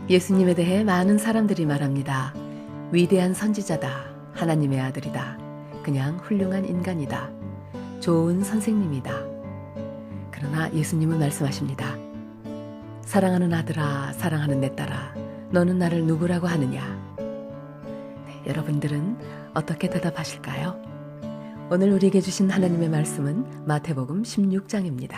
예수님에 대해 많은 사람들이 말합니다. 위대한 선지자다. 하나님의 아들이다. 그냥 훌륭한 인간이다. 좋은 선생님이다. 그러나 예수님은 말씀하십니다. 사랑하는 아들아, 사랑하는 내 딸아, 너는 나를 누구라고 하느냐? 네, 여러분들은 어떻게 대답하실까요? 오늘 우리에게 주신 하나님의 말씀은 마태복음 16장입니다.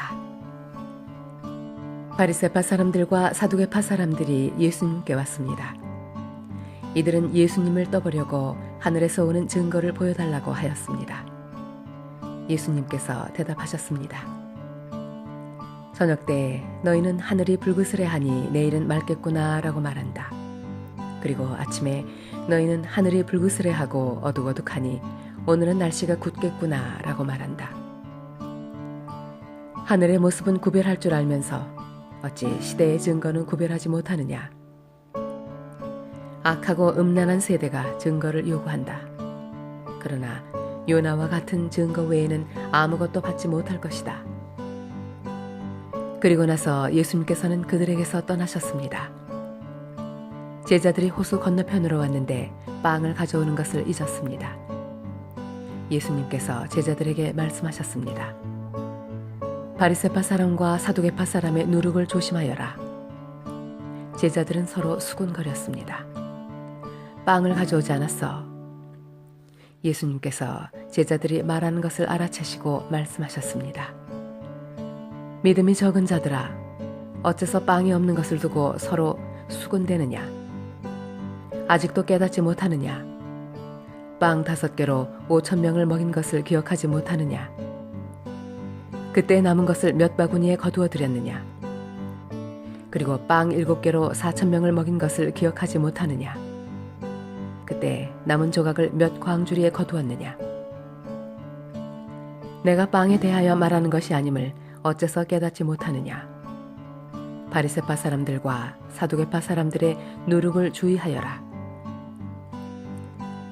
바리새파 사람들과 사두개파 사람들이 예수님께 왔습니다. 이들은 예수님을 떠보려고 하늘에서 오는 증거를 보여달라고 하였습니다. 예수님께서 대답하셨습니다. 저녁 때 너희는 하늘이 불그스레하니 내일은 맑겠구나 라고 말한다. 그리고 아침에 너희는 하늘이 불그스레하고 어둑어둑하니 오늘은 날씨가 굳겠구나 라고 말한다. 하늘의 모습은 구별할 줄 알면서 어찌 시대의 증거는 구별하지 못하느냐. 악하고 음란한 세대가 증거를 요구한다. 그러나 요나와 같은 증거 외에는 아무것도 받지 못할 것이다. 그리고 나서 예수님께서는 그들에게서 떠나셨습니다. 제자들이 호수 건너편으로 왔는데 빵을 가져오는 것을 잊었습니다. 예수님께서 제자들에게 말씀하셨습니다. 바리새파 사람과 사두개파 사람의 누룩을 조심하여라. 제자들은 서로 수군거렸습니다. 빵을 가져오지 않았어. 예수님께서 제자들이 말하는 것을 알아채시고 말씀하셨습니다. 믿음이 적은 자들아, 어째서 빵이 없는 것을 두고 서로 수군대느냐? 아직도 깨닫지 못하느냐? 빵 5개로 5,000명을 먹인 것을 기억하지 못하느냐? 그때 남은 것을 몇 바구니에 거두어 드렸느냐? 그리고 빵 7개로 4,000명을 먹인 것을 기억하지 못하느냐? 그때 남은 조각을 몇 광주리에 거두었느냐? 내가 빵에 대하여 말하는 것이 아님을 어째서 깨닫지 못하느냐? 바리새파 사람들과 사두개파 사람들의 누룩을 주의하여라.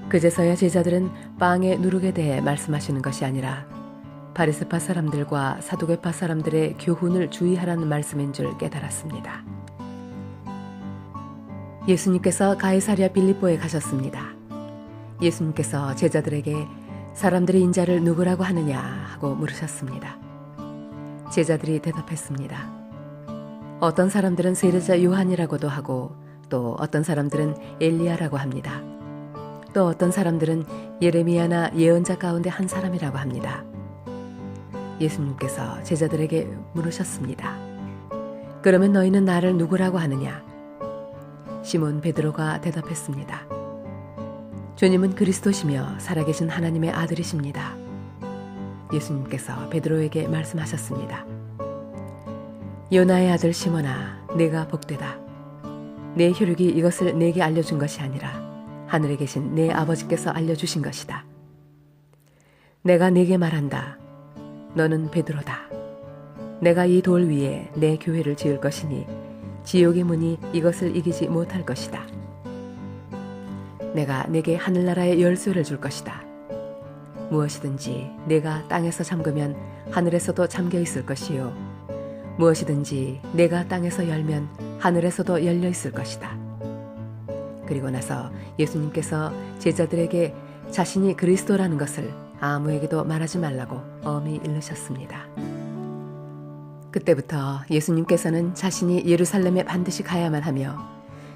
그제서야 제자들은 빵의 누룩에 대해 말씀하시는 것이 아니라 바리새파 사람들과 사두개파 사람들의 교훈을 주의하라는 말씀인 줄 깨달았습니다. 예수님께서 가이사랴 빌립보에 가셨습니다. 예수님께서 제자들에게 사람들이 인자를 누구라고 하느냐 하고 물으셨습니다. 제자들이 대답했습니다. 어떤 사람들은 세례자 요한이라고도 하고 또 어떤 사람들은 엘리야라고 합니다. 또 어떤 사람들은 예레미야나 예언자 가운데 한 사람이라고 합니다. 예수님께서 제자들에게 물으셨습니다. 그러면 너희는 나를 누구라고 하느냐? 시몬 베드로가 대답했습니다. 주님은 그리스도시며 살아계신 하나님의 아들이십니다. 예수님께서 베드로에게 말씀하셨습니다. 요나의 아들 시몬아, 내가 복되다. 내 혈육이 이것을 내게 알려준 것이 아니라 하늘에 계신 내 아버지께서 알려주신 것이다. 내가 네게 말한다. 너는 베드로다. 내가 이 돌 위에 내 교회를 지을 것이니 지옥의 문이 이것을 이기지 못할 것이다. 내가 네게 하늘나라의 열쇠를 줄 것이다. 무엇이든지 내가 땅에서 잠그면 하늘에서도 잠겨 있을 것이요 무엇이든지 내가 땅에서 열면 하늘에서도 열려 있을 것이다. 그리고 나서 예수님께서 제자들에게 자신이 그리스도라는 것을 아무에게도 말하지 말라고 엄히 일르셨습니다. 그때부터 예수님께서는 자신이 예루살렘에 반드시 가야만 하며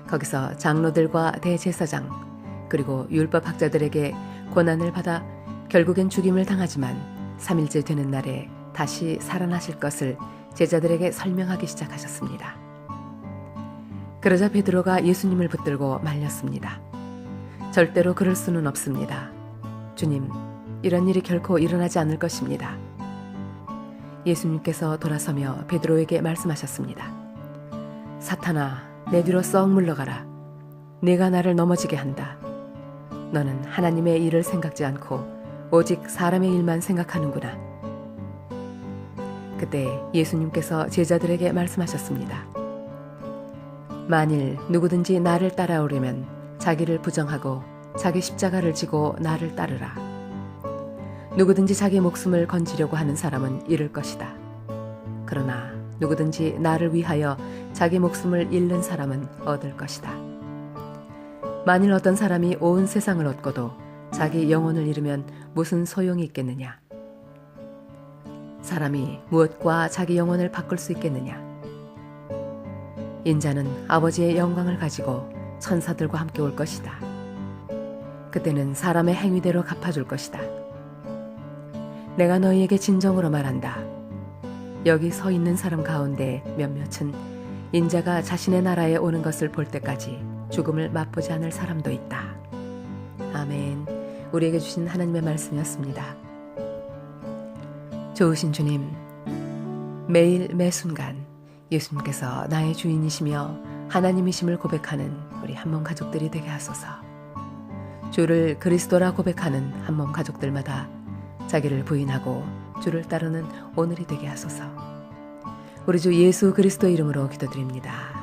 거기서 장로들과 대제사장 그리고 율법학자들에게 고난을 받아 결국엔 죽임을 당하지만 3일째 되는 날에 다시 살아나실 것을 제자들에게 설명하기 시작하셨습니다. 그러자 베드로가 예수님을 붙들고 말렸습니다. 절대로 그럴 수는 없습니다. 주님, 이런 일이 결코 일어나지 않을 것입니다. 예수님께서 돌아서며 베드로에게 말씀하셨습니다. 사탄아, 내 뒤로 썩 물러가라. 네가 나를 넘어지게 한다. 너는 하나님의 일을 생각지 않고 오직 사람의 일만 생각하는구나. 그때 예수님께서 제자들에게 말씀하셨습니다. 만일 누구든지 나를 따라오려면 자기를 부정하고 자기 십자가를 지고 나를 따르라. 누구든지 자기 목숨을 건지려고 하는 사람은 잃을 것이다. 그러나 누구든지 나를 위하여 자기 목숨을 잃는 사람은 얻을 것이다. 만일 어떤 사람이 온 세상을 얻고도 자기 영혼을 잃으면 무슨 소용이 있겠느냐? 사람이 무엇과 자기 영혼을 바꿀 수 있겠느냐? 인자는 아버지의 영광을 가지고 천사들과 함께 올 것이다. 그때는 사람의 행위대로 갚아줄 것이다. 내가 너희에게 진정으로 말한다. 여기 서 있는 사람 가운데 몇몇은 인자가 자신의 나라에 오는 것을 볼 때까지 죽음을 맛보지 않을 사람도 있다. 아멘. 우리에게 주신 하나님의 말씀이었습니다. 좋으신 주님, 매일 매 순간 예수님께서 나의 주인이시며 하나님이심을 고백하는 우리 한몸 가족들이 되게 하소서. 주를 그리스도라 고백하는 한몸 가족들마다 자기를 부인하고 주를 따르는 오늘이 되게 하소서. 우리 주 예수 그리스도 이름으로 기도드립니다.